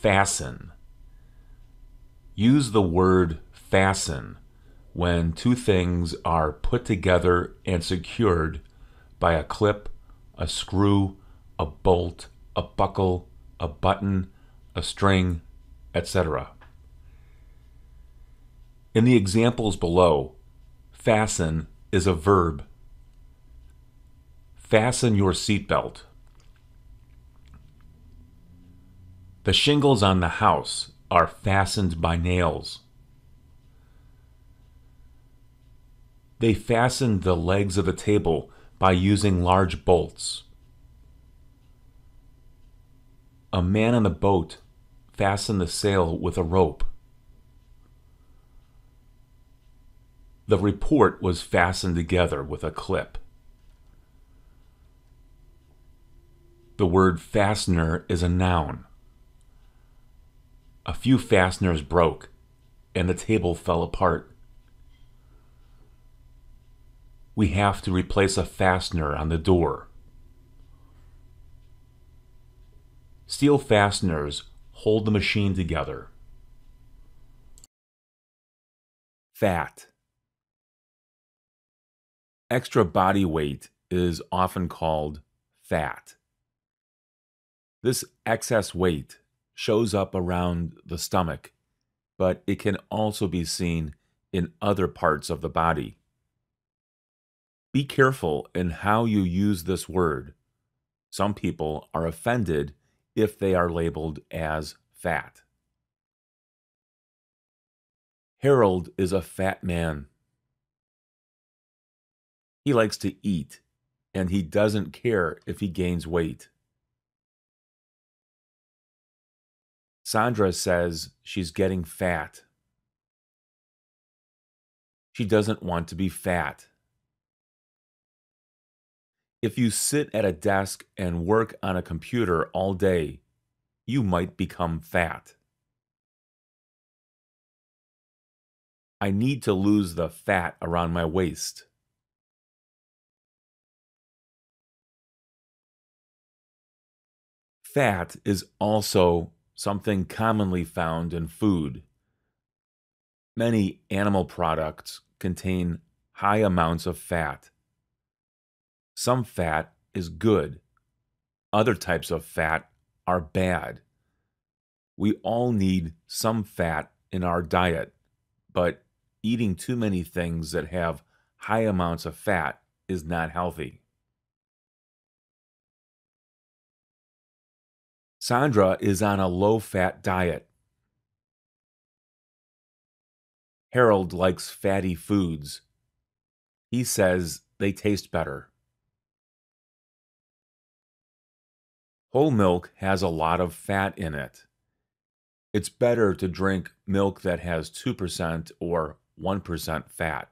Fasten. Use the word fasten when two things are put together and secured by a clip, a screw, a bolt, a buckle, a button, a string, etc. In the examples below, fasten is a verb. Fasten your seatbelt. The shingles on the house are fastened by nails. They fastened the legs of the table by using large bolts. A man on the boat fastened the sail with a rope. The report was fastened together with a clip. The word fastener is a noun. A few fasteners broke, and the table fell apart. We have to replace a fastener on the door. Steel fasteners hold the machine together. Fat. Extra body weight is often called fat. This excess weight shows up around the stomach, but it can also be seen in other parts of the body. Be careful in how you use this word. Some people are offended if they are labeled as fat. Harold is a fat man. He likes to eat, and he doesn't care if he gains weight. Sandra says she's getting fat. She doesn't want to be fat. If you sit at a desk and work on a computer all day, you might become fat. I need to lose the fat around my waist. Fat is also something commonly found in food. Many animal products contain high amounts of fat. Some fat is good. Other types of fat are bad. We all need some fat in our diet, but eating too many things that have high amounts of fat is not healthy. Sandra is on a low-fat diet. Harold likes fatty foods. He says they taste better. Whole milk has a lot of fat in it. It's better to drink milk that has 2% or 1% fat.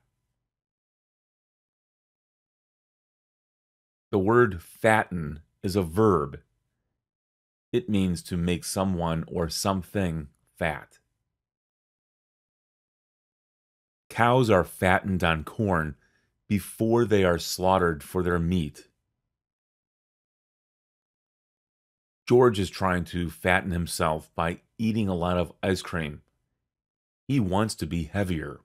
The word fatten is a verb. It means to make someone or something fat. Cows are fattened on corn before they are slaughtered for their meat. George is trying to fatten himself by eating a lot of ice cream. He wants to be heavier.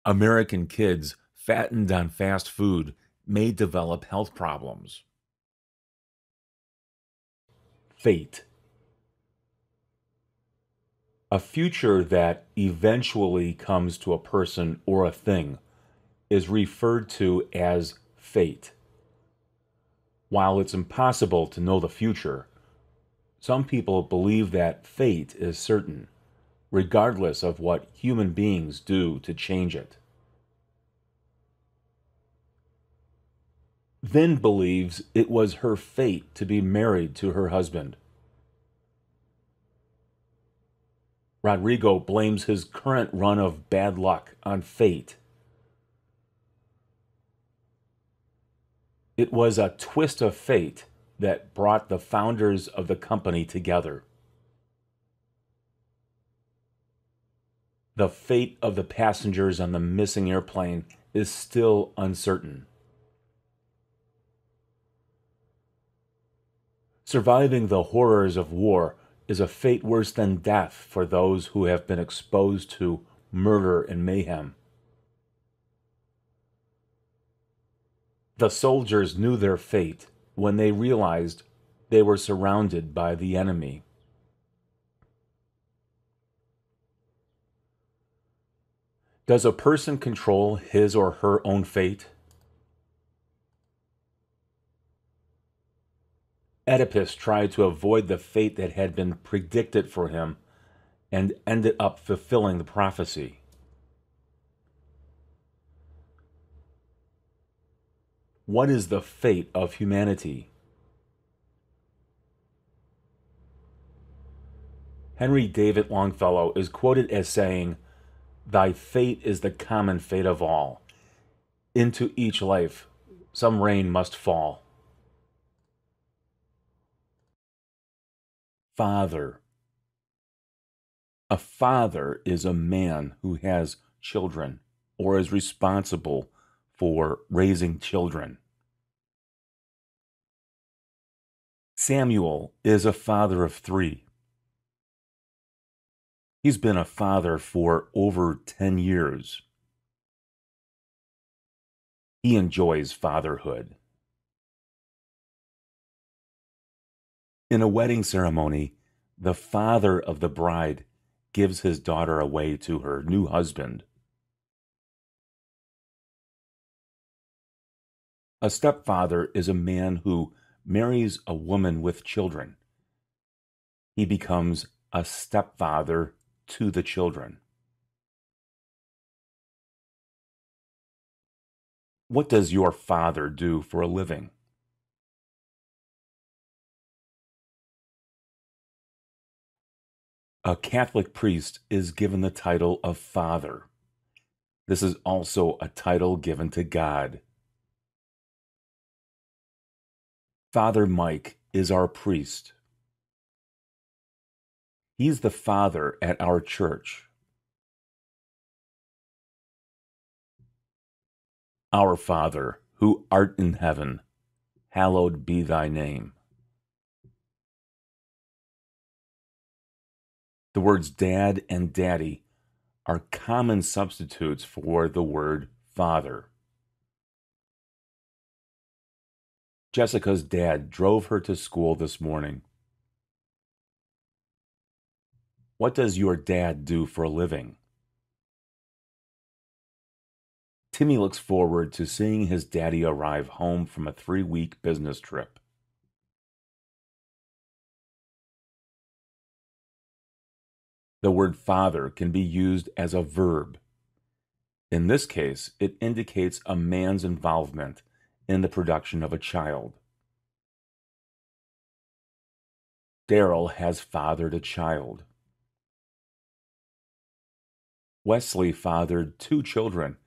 American kids fattened on fast food may develop health problems. Fate. A future that eventually comes to a person or a thing is referred to as fate. While it's impossible to know the future, some people believe that fate is certain, regardless of what human beings do to change it. Vin believes it was her fate to be married to her husband. Rodrigo blames his current run of bad luck on fate. It was a twist of fate that brought the founders of the company together. The fate of the passengers on the missing airplane is still uncertain. Surviving the horrors of war is a fate worse than death for those who have been exposed to murder and mayhem. The soldiers knew their fate when they realized they were surrounded by the enemy. Does a person control his or her own fate? Oedipus tried to avoid the fate that had been predicted for him and ended up fulfilling the prophecy. What is the fate of humanity? Henry David Longfellow is quoted as saying, "Thy fate is the common fate of all. Into each life some rain must fall." Father. A father is a man who has children or is responsible for raising children. Samuel is a father of 3. He's been a father for over 10 years. He enjoys fatherhood. In a wedding ceremony, the father of the bride gives his daughter away to her new husband. A stepfather is a man who marries a woman with children. He becomes a stepfather to the children. What does your father do for a living? A Catholic priest is given the title of Father. This is also a title given to God. Father Mike is our priest. He's the father at our church. Our Father, who art in heaven, hallowed be thy name. The words dad and daddy are common substitutes for the word father. Jessica's dad drove her to school this morning. What does your dad do for a living? Timmy looks forward to seeing his daddy arrive home from a 3-week business trip. The word father can be used as a verb. In this case, it indicates a man's involvement in the production of a child. Daryl has fathered a child. Wesley fathered 2 children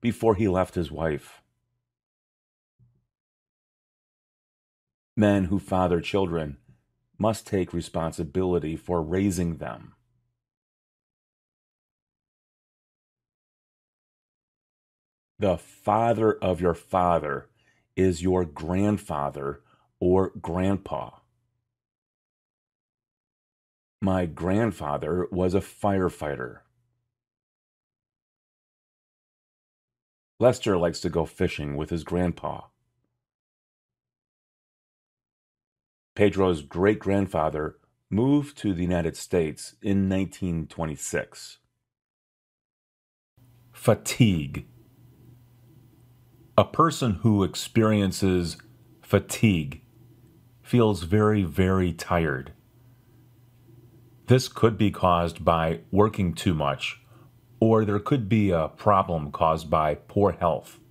before he left his wife. Men who father children must take responsibility for raising them. The father of your father is your grandfather or grandpa. My grandfather was a firefighter. Lester likes to go fishing with his grandpa. Pedro's great-grandfather moved to the United States in 1926. Fatigue. A person who experiences fatigue feels very, very tired. This could be caused by working too much, or there could be a problem caused by poor health.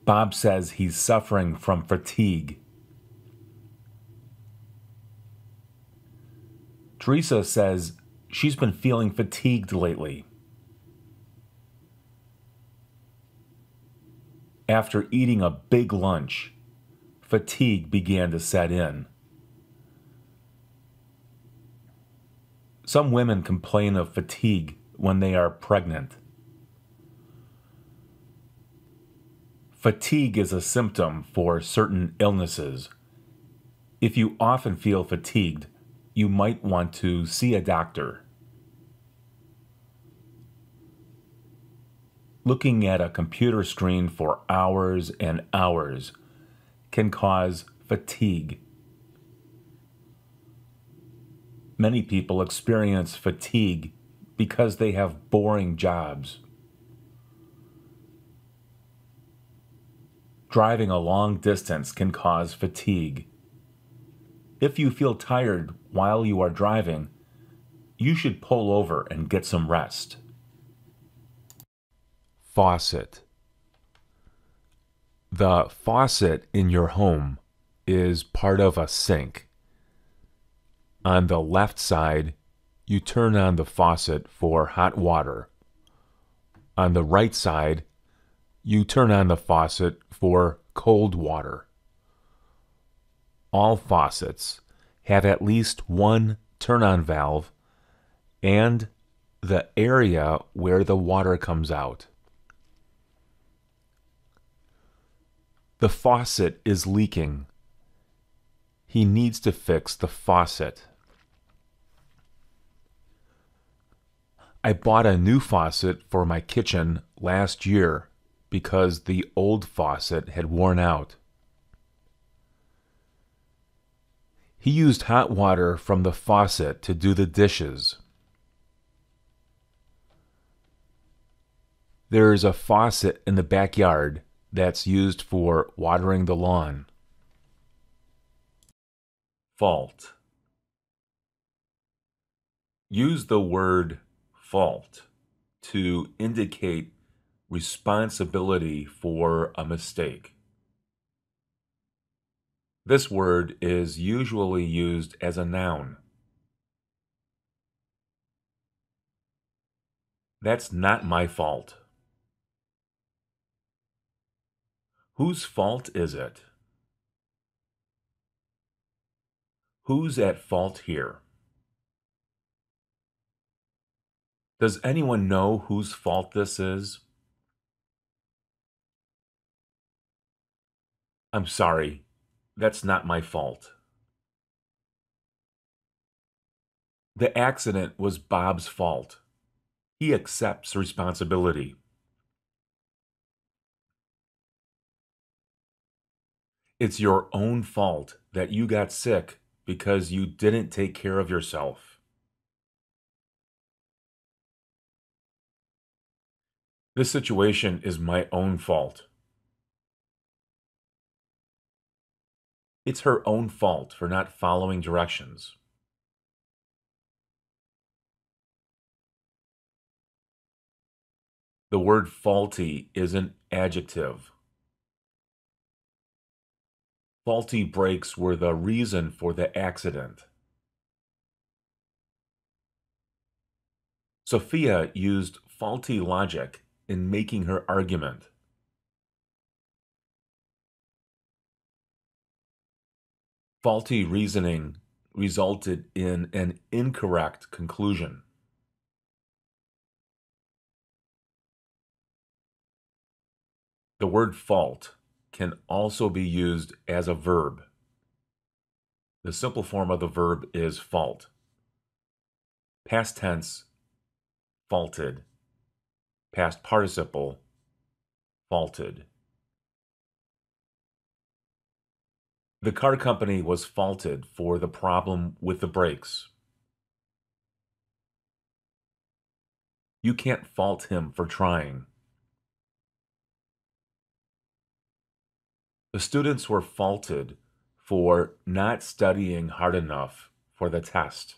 Bob says he's suffering from fatigue. Teresa says she's been feeling fatigued lately. After eating a big lunch, fatigue began to set in. Some women complain of fatigue when they are pregnant. Fatigue is a symptom for certain illnesses. If you often feel fatigued, you might want to see a doctor. Looking at a computer screen for hours and hours can cause fatigue. Many people experience fatigue because they have boring jobs. Driving a long distance can cause fatigue. If you feel tired while you are driving, you should pull over and get some rest. Faucet. The faucet in your home is part of a sink. On the left side, you turn on the faucet for hot water. On the right side, you turn on the faucet for cold water. All faucets have at least one turn-on valve and the area where the water comes out. The faucet is leaking. He needs to fix the faucet. I bought a new faucet for my kitchen last year because the old faucet had worn out. He used hot water from the faucet to do the dishes. There's a faucet in the backyard that's used for watering the lawn. Fault. Use the word fault to indicate responsibility for a mistake. This word is usually used as a noun. That's not my fault. Whose fault is it? Who's at fault here? Does anyone know whose fault this is? I'm sorry, that's not my fault. The accident was Bob's fault. He accepts responsibility. It's your own fault that you got sick because you didn't take care of yourself. This situation is my own fault. It's her own fault for not following directions. The word faulty is an adjective. Faulty brakes were the reason for the accident. Sophia used faulty logic in making her argument. Faulty reasoning resulted in an incorrect conclusion. The word fault can also be used as a verb. The simple form of the verb is fault. Past tense, faulted. Past participle, faulted. The car company was faulted for the problem with the brakes. You can't fault him for trying. The students were faulted for not studying hard enough for the test.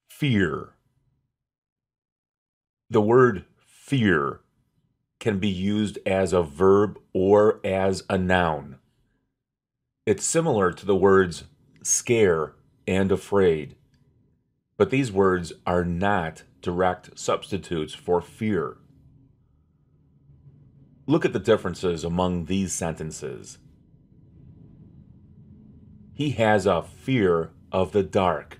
Fear. The word fear can be used as a verb or as a noun. It's similar to the words scare and afraid, but these words are not direct substitutes for fear. Look at the differences among these sentences. He has a fear of the dark.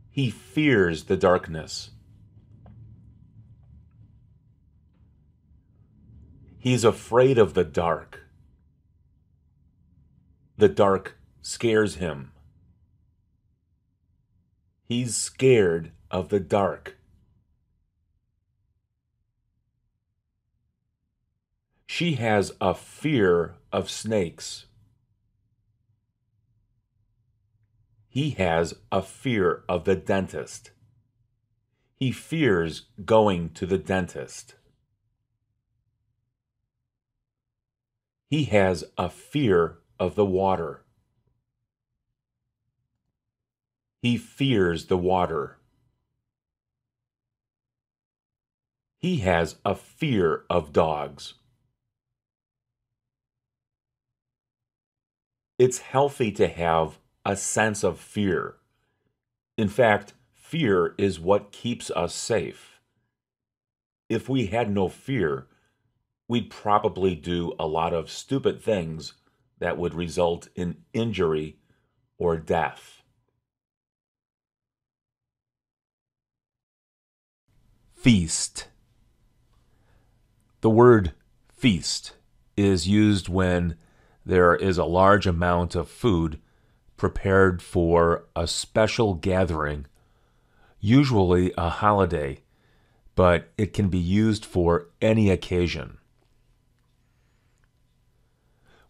He fears the darkness. He's afraid of the dark. The dark scares him. He's scared of the dark. She has a fear of snakes. He has a fear of the dentist. He fears going to the dentist. He has a fear of the water. He fears the water. He has a fear of dogs. It's healthy to have a sense of fear. In fact, fear is what keeps us safe. If we had no fear, we'd probably do a lot of stupid things that would result in injury or death. Feast. The word feast is used when there is a large amount of food prepared for a special gathering, usually a holiday, but it can be used for any occasion.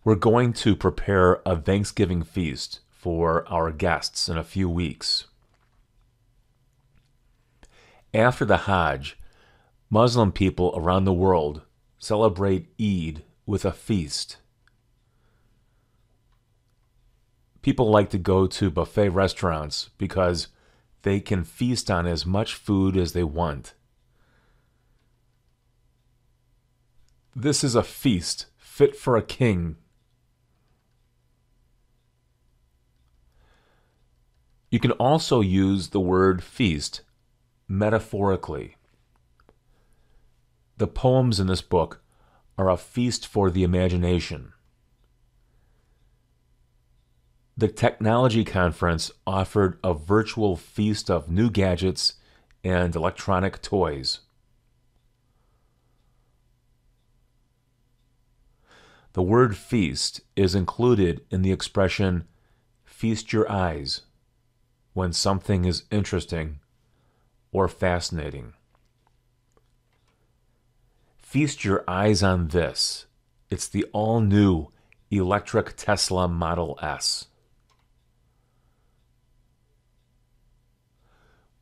We're going to prepare a Thanksgiving feast for our guests in a few weeks. After the Hajj, Muslim people around the world celebrate Eid with a feast. People like to go to buffet restaurants because they can feast on as much food as they want. This is a feast fit for a king. You can also use the word feast metaphorically. The poems in this book are a feast for the imagination. The technology conference offered a virtual feast of new gadgets and electronic toys. The word feast is included in the expression feast your eyes when something is interesting or fascinating. Feast your eyes on this. It's the all-new electric Tesla Model S.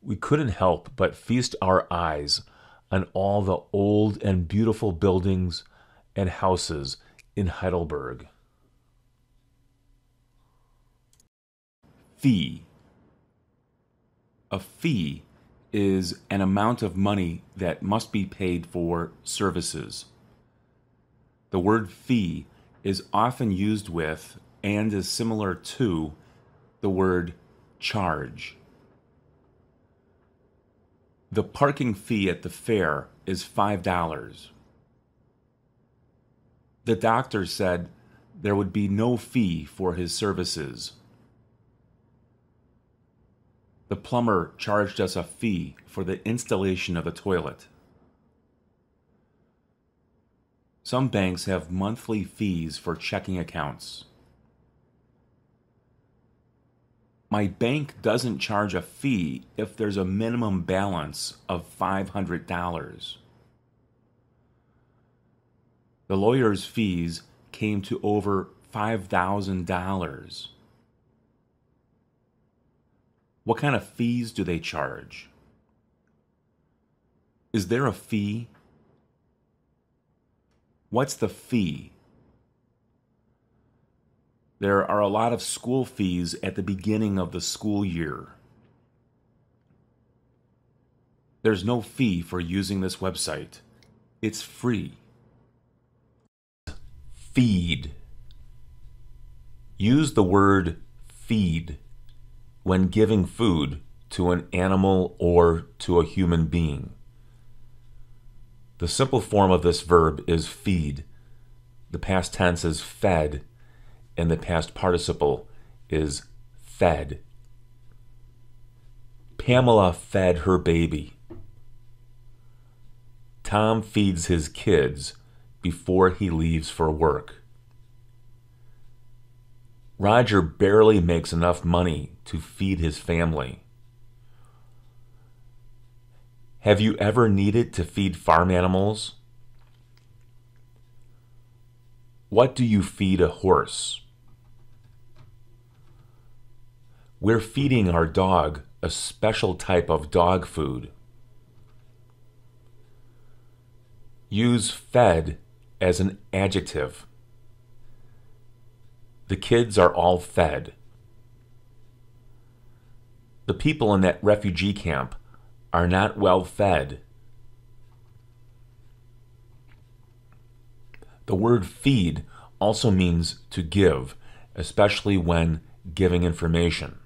We couldn't help but feast our eyes on all the old and beautiful buildings and houses in Heidelberg. Fee. A fee is an amount of money that must be paid for services. The word fee is often used with and is similar to the word charge. The parking fee at the fair is $5. The doctor said there would be no fee for his services. The plumber charged us a fee for the installation of the toilet. Some banks have monthly fees for checking accounts. My bank doesn't charge a fee if there's a minimum balance of $500. The lawyer's fees came to over $5,000. What kind of fees do they charge? Is there a fee? What's the fee? There are a lot of school fees at the beginning of the school year. There's no fee for using this website. It's free. Feed. Use the word feed when giving food to an animal or to a human being. The simple form of this verb is feed. The past tense is fed, and the past participle is fed. Pamela fed her baby. Tom feeds his kids before he leaves for work. Roger barely makes enough money to feed his family. Have you ever needed to feed farm animals? What do you feed a horse? We're feeding our dog a special type of dog food. Use fed as an adjective. The kids are all fed. The people in that refugee camp are not well fed. The word feed also means to give, especially when giving information.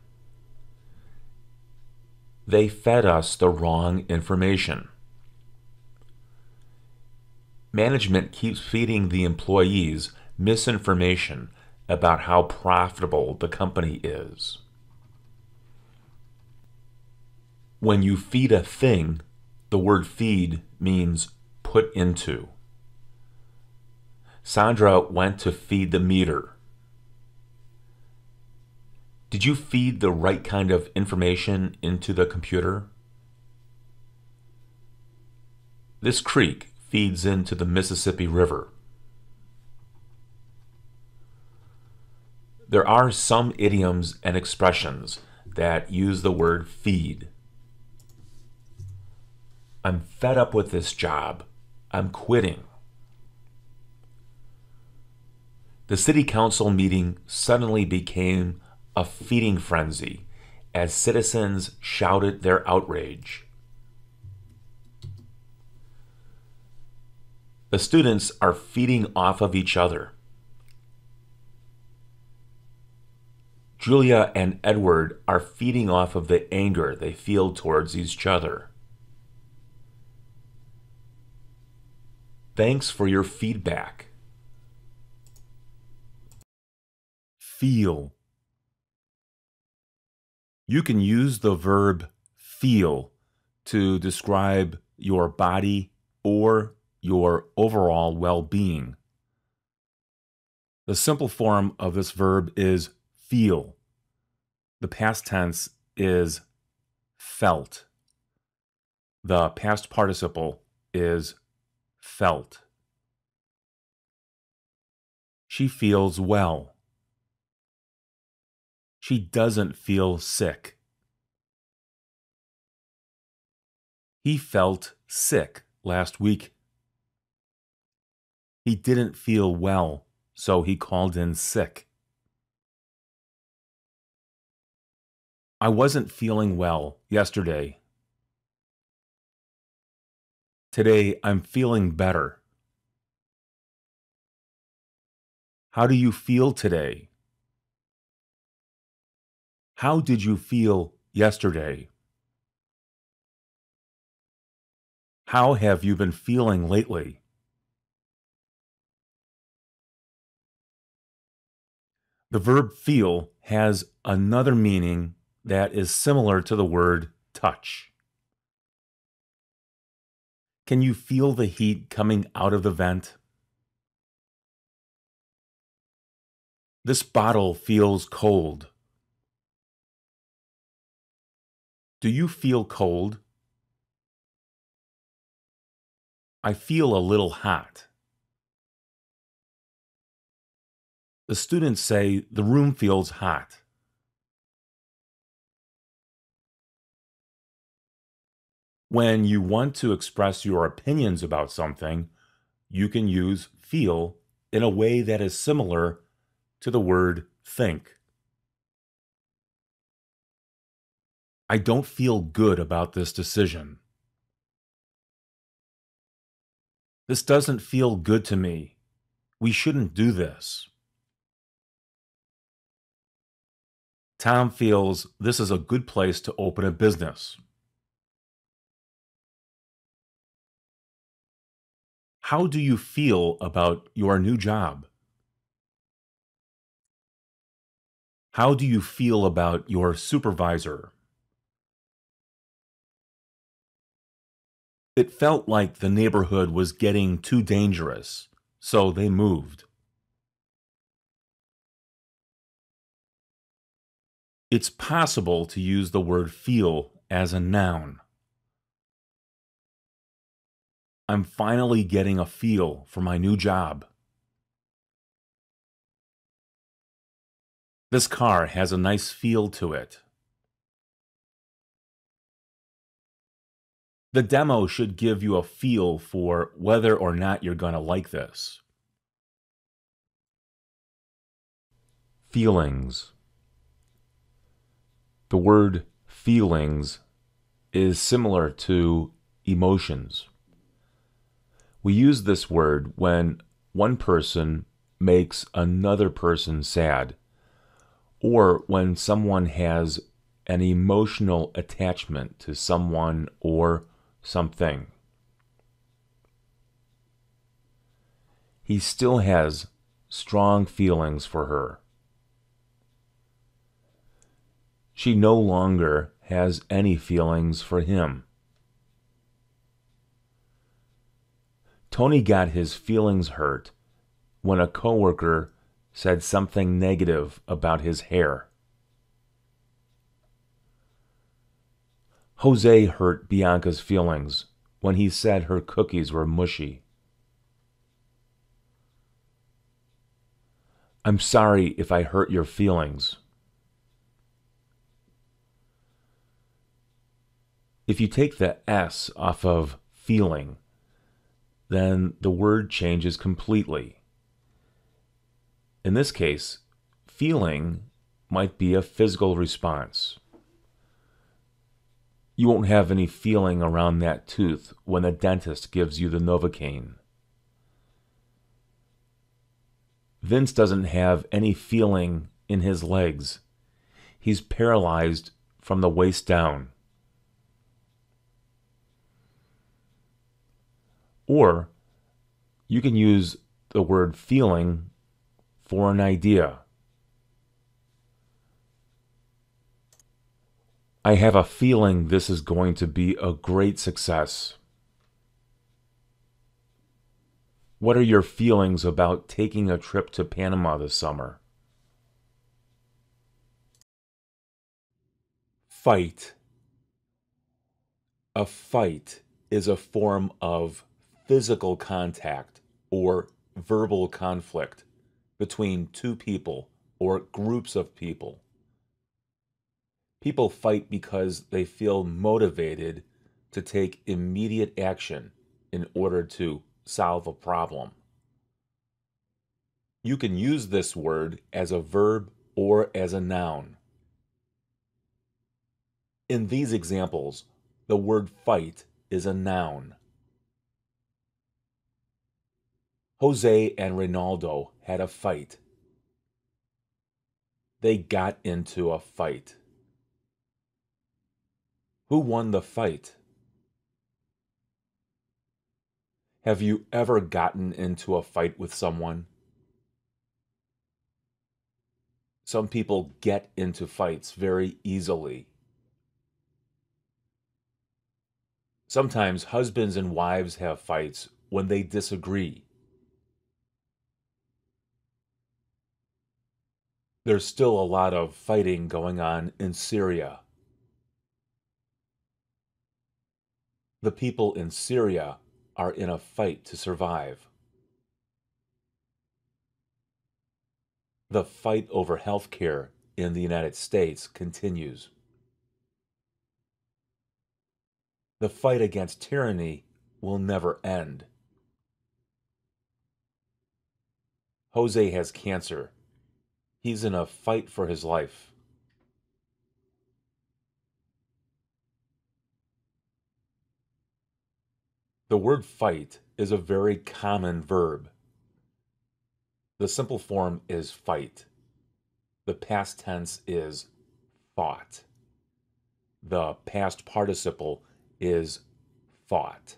They fed us the wrong information. Management keeps feeding the employees misinformation about how profitable the company is. When you feed a thing, the word feed means put into. Sandra went to feed the meter. Did you feed the right kind of information into the computer? This creek feeds into the Mississippi River. There are some idioms and expressions that use the word feed. I'm fed up with this job. I'm quitting. The city council meeting suddenly became a feeding frenzy as citizens shouted their outrage. The students are feeding off of each other. Julia and Edward are feeding off of the anger they feel towards each other. Thanks for your feedback. Feel. You can use the verb feel to describe your body or your overall well-being. The simple form of this verb is feel. The past tense is felt. The past participle is felt. She feels well. She doesn't feel sick. He felt sick last week. He didn't feel well, so he called in sick. I wasn't feeling well yesterday. Today I'm feeling better. How do you feel today? How did you feel yesterday? How have you been feeling lately? The verb feel has another meaning that is similar to the word touch. Can you feel the heat coming out of the vent? This bottle feels cold. Do you feel cold? I feel a little hot. The students say the room feels hot. When you want to express your opinions about something, you can use feel in a way that is similar to the word think. I don't feel good about this decision. This doesn't feel good to me. We shouldn't do this. Tom feels this is a good place to open a business. How do you feel about your new job? How do you feel about your supervisor? It felt like the neighborhood was getting too dangerous. so they moved. It's possible to use the word feel as a noun. I'm finally getting a feel for my new job. This car has a nice feel to it. The demo should give you a feel for whether or not you're going to like this. Feelings. The word feelings is similar to emotions. We use this word when one person makes another person sad, or when someone has an emotional attachment to someone or something. He still has strong feelings for her. She no longer has any feelings for him. Tony got his feelings hurt when a coworker said something negative about his hair. Jose hurt Bianca's feelings when he said her cookies were mushy. I'm sorry if I hurt your feelings. If you take the S off of feeling, then the word changes completely. In this case, feeling might be a physical response. You won't have any feeling around that tooth when the dentist gives you the Novocaine. Vince doesn't have any feeling in his legs. He's paralyzed from the waist down. Or you can use the word feeling for an idea. I have a feeling this is going to be a great success. What are your feelings about taking a trip to Panama this summer? Fight. A fight is a form of physical contact or verbal conflict between two people or groups of people. People fight because they feel motivated to take immediate action in order to solve a problem. You can use this word as a verb or as a noun. In these examples, the word fight is a noun. Jose and Ronaldo had a fight. They got into a fight. Who won the fight? Have you ever gotten into a fight with someone? Some people get into fights very easily. Sometimes husbands and wives have fights when they disagree. There's still a lot of fighting going on in Syria. The people in Syria are in a fight to survive. The fight over health care in the United States continues. The fight against tyranny will never end. Jose has cancer. He's in a fight for his life. The word fight is a very common verb. The simple form is fight. The past tense is fought. The past participle is fought.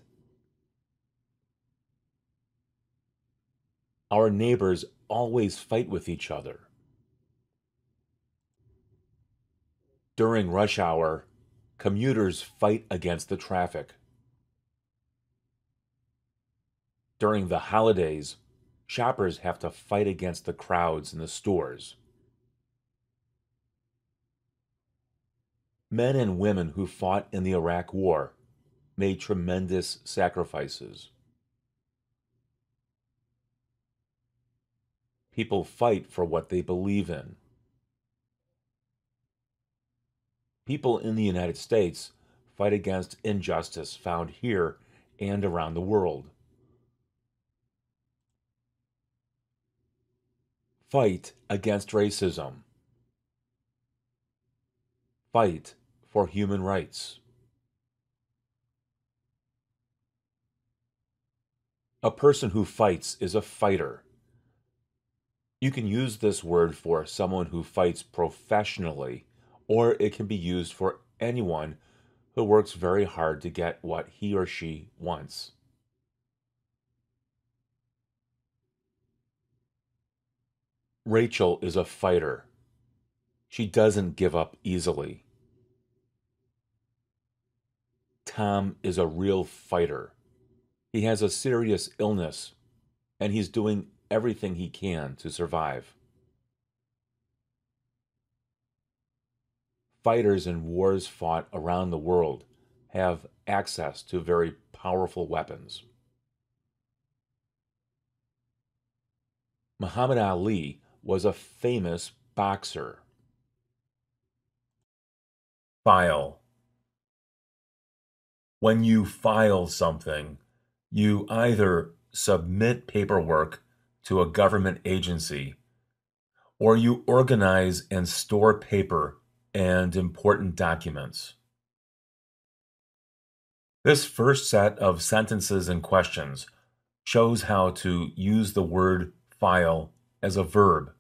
Our neighbors always fight with each other. During rush hour, commuters fight against the traffic. During the holidays, Shoppers have to fight against the crowds in the stores. Men and women who fought in the Iraq War made tremendous sacrifices. People fight for what they believe in. People in the United States fight against injustice found here and around the world. Fight against racism. Fight for human rights. A person who fights is a fighter. You can use this word for someone who fights professionally, or it can be used for anyone who works very hard to get what he or she wants. Rachel is a fighter. She doesn't give up easily. Tom is a real fighter. He has a serious illness, and he's doing everything he can to survive. Fighters in wars fought around the world have access to very powerful weapons. Muhammad Ali was a famous boxer. File. When you file something, you either submit paperwork to a government agency or you organize and store paper and important documents. This first set of sentences and questions shows how to use the word file as a verb.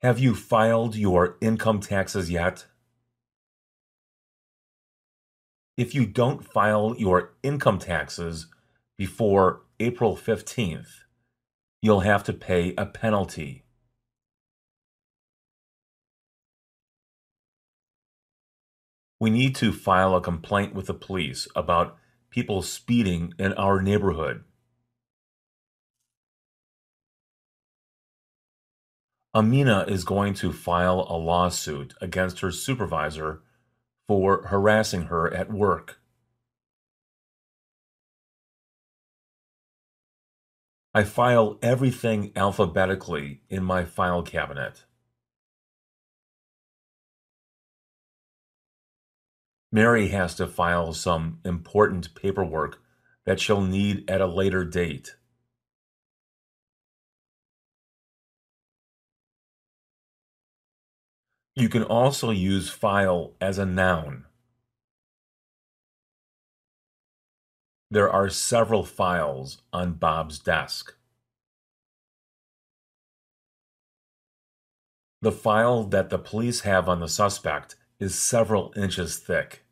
Have you filed your income taxes yet? If you don't file your income taxes before April 15th, you'll have to pay a penalty. We need to file a complaint with the police about people speeding in our neighborhood. Amina is going to file a lawsuit against her supervisor for harassing her at work. I file everything alphabetically in my file cabinet. Mary has to file some important paperwork that she'll need at a later date. You can also use file as a noun. There are several files on Bob's desk. The file that the police have on the suspect is several inches thick.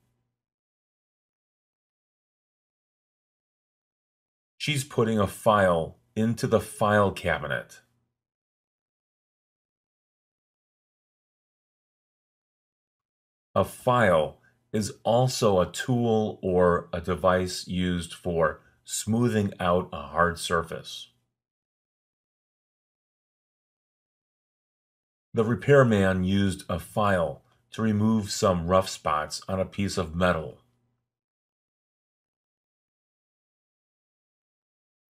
She's putting a file into the file cabinet. A file is also a tool or a device used for smoothing out a hard surface. The repairman used a file to remove some rough spots on a piece of metal.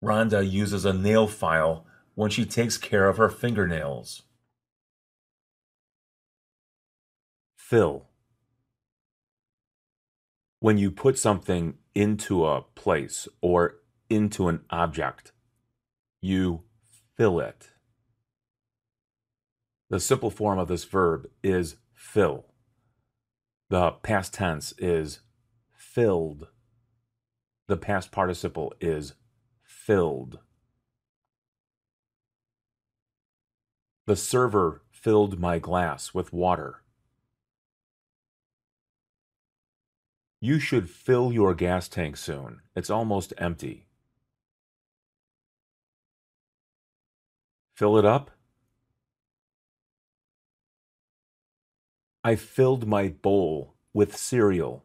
Rhonda uses a nail file when she takes care of her fingernails. Fill. When you put something into a place or into an object, you fill it. The simple form of this verb is fill. The past tense is filled. The past participle is filled. The server filled my glass with water. You should fill your gas tank soon. It's almost empty. Fill it up? I filled my bowl with cereal.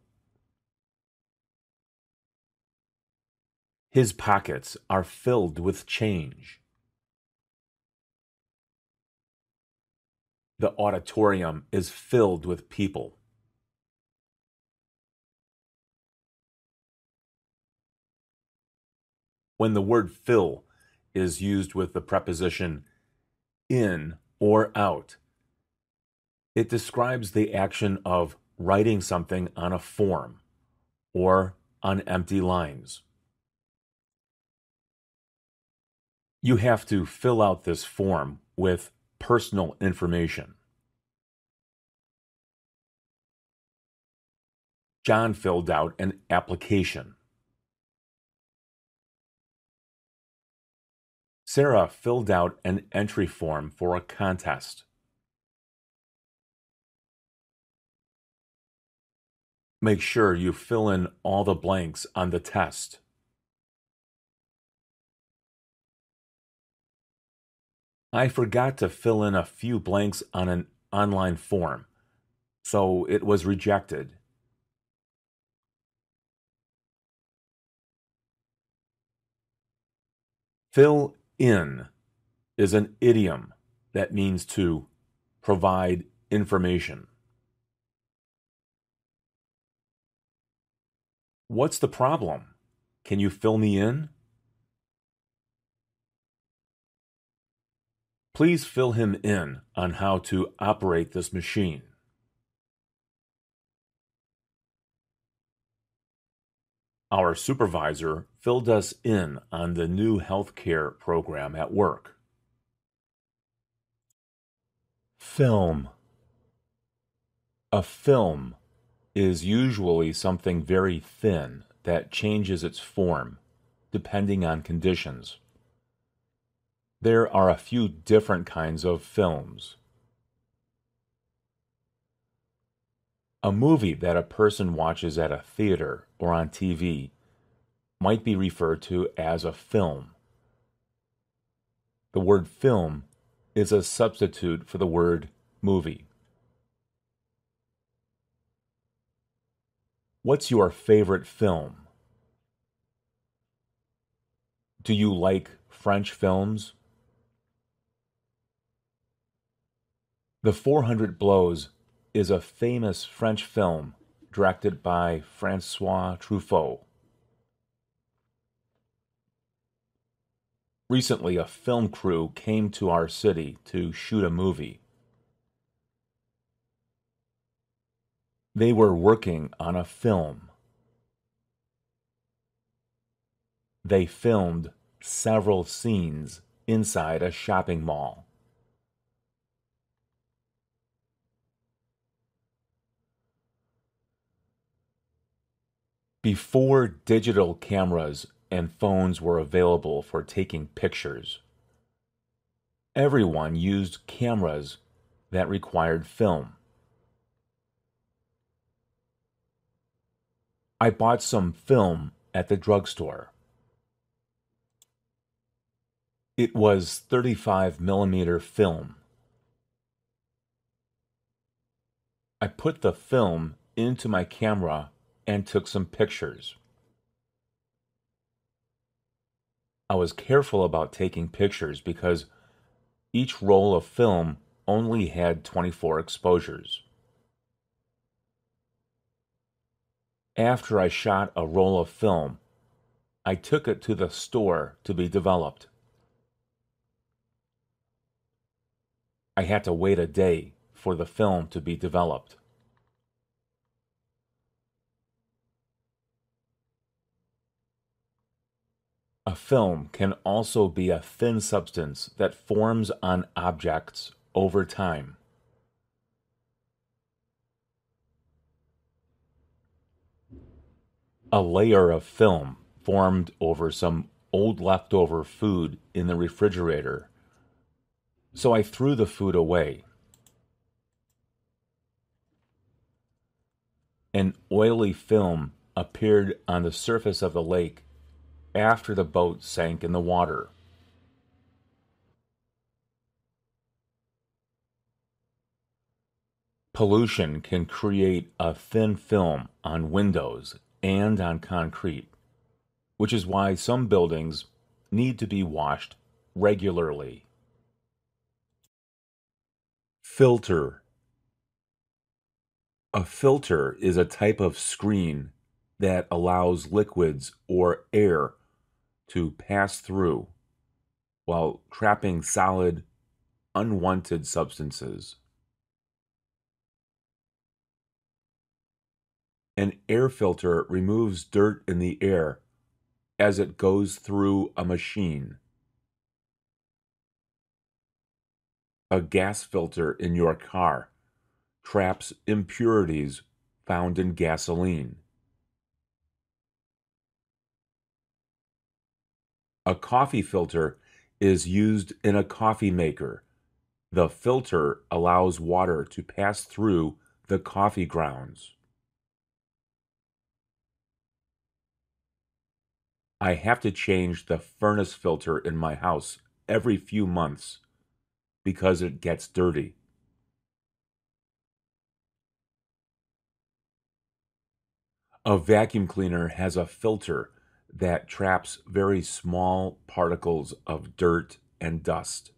His pockets are filled with change. The auditorium is filled with people. When the word fill is used with the preposition in or out, it describes the action of writing something on a form or on empty lines. You have to fill out this form with personal information. John filled out an application. Sarah filled out an entry form for a contest. Make sure you fill in all the blanks on the test. I forgot to fill in a few blanks on an online form, so it was rejected. Fill in is an idiom that means to provide information. What's the problem? Can you fill me in? Please fill him in on how to operate this machine. Our supervisor filled us in on the new healthcare program at work. Film. A film is usually something very thin that changes its form depending on conditions. There are a few different kinds of films. A movie that a person watches at a theater or on TV might be referred to as a film. The word film is a substitute for the word movie. What's your favorite film? Do you like French films? The 400 Blows is a famous French film directed by François Truffaut. Recently, a film crew came to our city to shoot a movie. They were working on a film. They filmed several scenes inside a shopping mall. Before digital cameras and phones were available for taking pictures, everyone used cameras that required film. I bought some film at the drugstore. It was 35mm film. I put the film into my camera and took some pictures. I was careful about taking pictures because each roll of film only had 24 exposures. After I shot a roll of film, I took it to the store to be developed. I had to wait a day for the film to be developed. A film can also be a thin substance that forms on objects over time. A layer of film formed over some old leftover food in the refrigerator, so I threw the food away. An oily film appeared on the surface of the lake after the boat sank in the water. Pollution can create a thin film on windows and on concrete. which is why some buildings need to be washed regularly. Filter. A filter is a type of screen that allows liquids or air to pass through while trapping solid, unwanted substances. An air filter removes dirt in the air as it goes through a machine. A gas filter in your car traps impurities found in gasoline. A coffee filter is used in a coffee maker. The filter allows water to pass through the coffee grounds. I have to change the furnace filter in my house every few months because it gets dirty. A vacuum cleaner has a filter that traps very small particles of dirt and dust.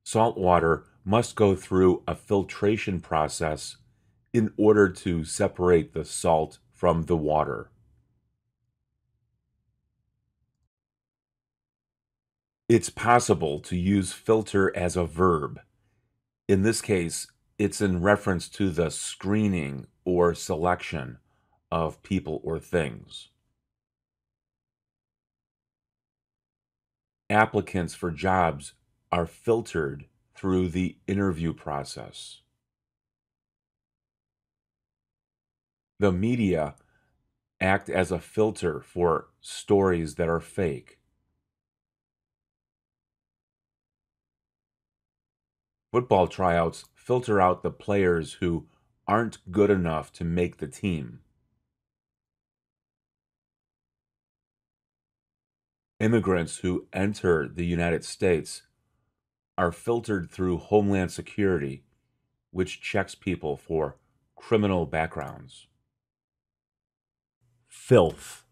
Salt water must go through a filtration process in order to separate the salt from the water. It's possible to use filter as a verb. In this case, it's in reference to the screening or selection of people or things. Applicants for jobs are filtered through the interview process. The media act as a filter for stories that are fake. Football tryouts filter out the players who aren't good enough to make the team. Immigrants who enter the United States are filtered through Homeland Security, which checks people for criminal backgrounds. Filth.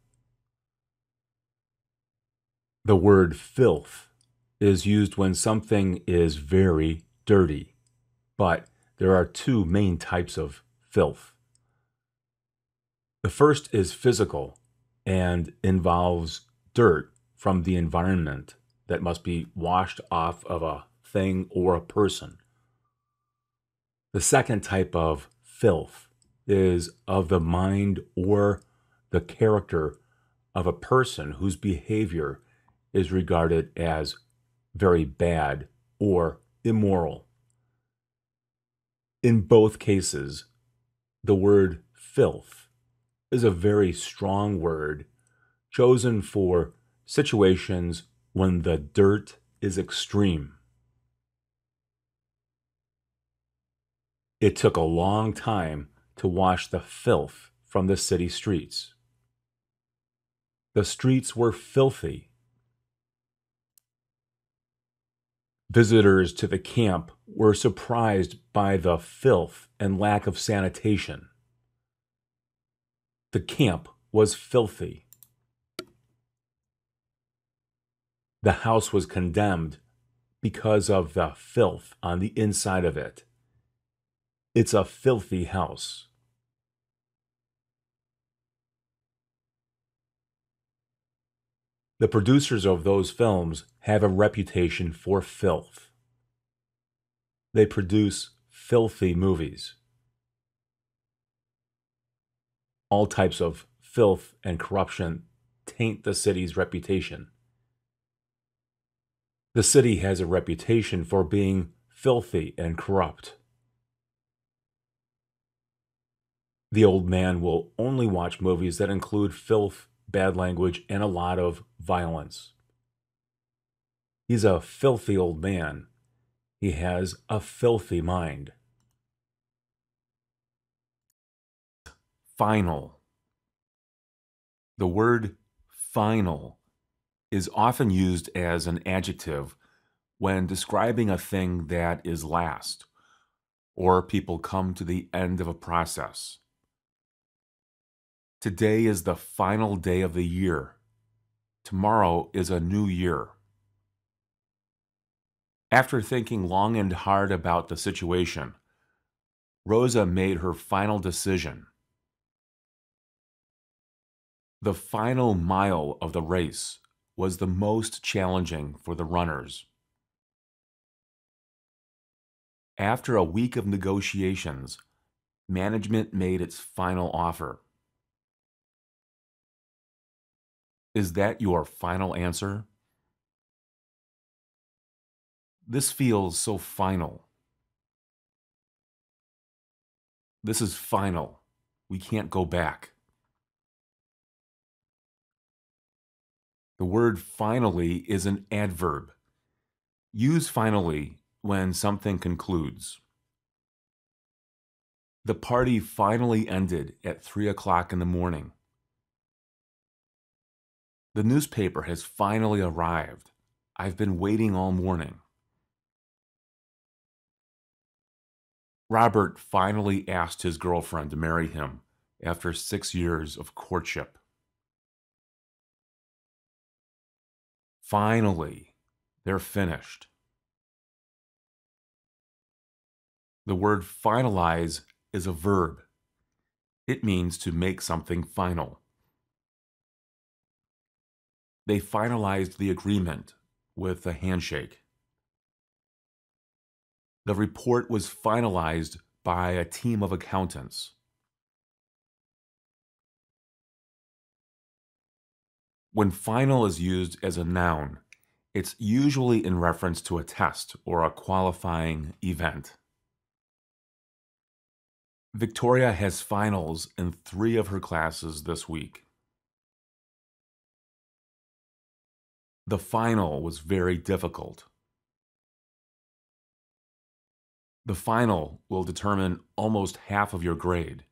The word filth is used when something is very dirty, but there are two main types of filth. The first is physical and involves dirt from the environment that must be washed off of a thing or a person. The second type of filth is of the mind or the character of a person whose behavior is regarded as very bad or immoral. In both cases, the word filth is a very strong word chosen for situations when the dirt is extreme. It took a long time to wash the filth from the city streets. The streets were filthy. Visitors to the camp were surprised by the filth and lack of sanitation. The camp was filthy. The house was condemned because of the filth on the inside of it. It's a filthy house. The producers of those films have a reputation for filth. They produce filthy movies. All types of filth and corruption taint the city's reputation. The city has a reputation for being filthy and corrupt. The old man will only watch movies that include filth, bad language, and a lot of violence. He's a filthy old man. He has a filthy mind. Final. The word final is often used as an adjective when describing a thing that is last, or people come to the end of a process. Today is the final day of the year. Tomorrow is a new year. After thinking long and hard about the situation, Rosa made her final decision. The final mile of the race was the most challenging for the runners. After a week of negotiations, management made its final offer. Is that your final answer? This feels so final. This is final. We can't go back. The word finally is an adverb. Use finally when something concludes. The party finally ended at 3 o'clock in the morning. The newspaper has finally arrived. I've been waiting all morning. Robert finally asked his girlfriend to marry him after 6 years of courtship. Finally, they're finished. The word finalize is a verb. It means to make something final. They finalized the agreement with a handshake. The report was finalized by a team of accountants. When final is used as a noun, it's usually in reference to a test or a qualifying event. Victoria has finals in 3 of her classes this week. The final was very difficult. The final will determine almost half of your grade.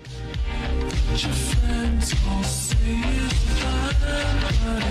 Your friends all say you're fine, but